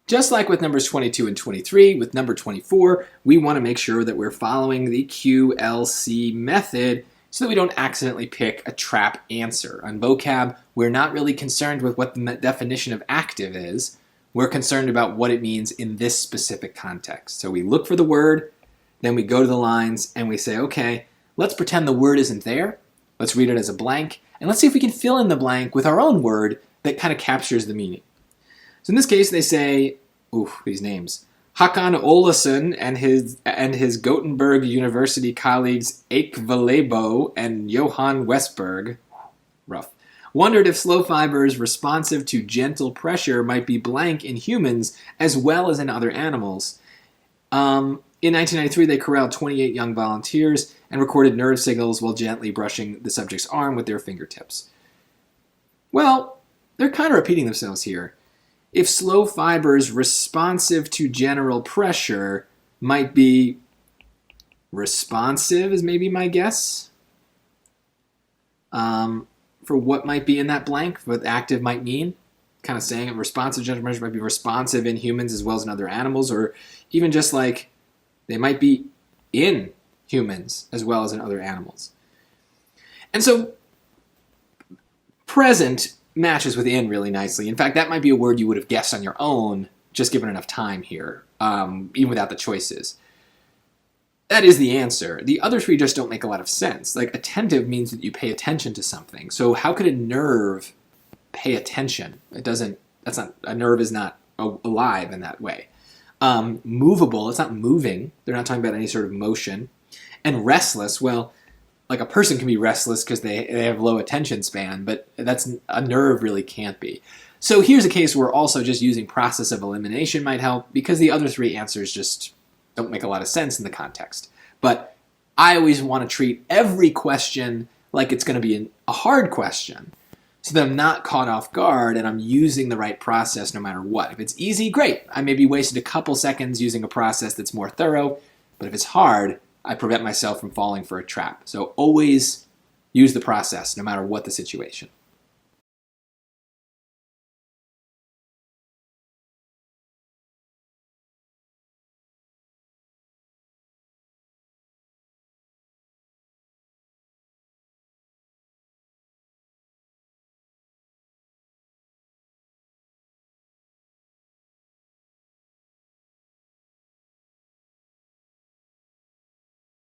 Just like with numbers 22 and 23, with number 24, we want to make sure that we're following the QLC method so that we don't accidentally pick a trap answer. On vocab, we're not really concerned with what the definition of active is. We're concerned about what it means in this specific context. So we look for the word, then we go to the lines, and we say, okay, let's pretend the word isn't there. Let's read it as a blank, and let's see if we can fill in the blank with our own word that kind of captures the meaning. So in this case, they say, these names, Hakan Olason and his Gothenburg University colleagues Eik Valebo and Johan Westberg, rough, wondered if slow fibers responsive to gentle pressure might be blank in humans as well as in other animals. In 1993, they corralled 28 young volunteers and recorded nerve signals while gently brushing the subject's arm with their fingertips. Well, they're kind of repeating themselves here. If slow fibers responsive to general pressure might be responsive is maybe my guess for what might be in that blank, what active might mean. Kind of saying it, responsive to general pressure might be responsive in humans as well as in other animals, or even just like they might be in humans as well as in other animals. And so present matches with in really nicely. In fact, that might be a word you would have guessed on your own, just given enough time here, even without the choices. That is the answer. The other three just don't make a lot of sense. Like, attentive means that you pay attention to something. So how could a nerve pay attention? A nerve is not alive in that way. Movable, it's not moving. They're not talking about any sort of motion. And restless, well, like a person can be restless because they have low attention span, but a nerve really can't be. So here's a case where also just using process of elimination might help because the other three answers just don't make a lot of sense in the context. But I always want to treat every question like it's going to be a hard question so that I'm not caught off guard and I'm using the right process no matter what. If it's easy, great. I maybe wasted a couple seconds using a process that's more thorough, but if it's hard, I prevent myself from falling for a trap. So always use the process, no matter what the situation.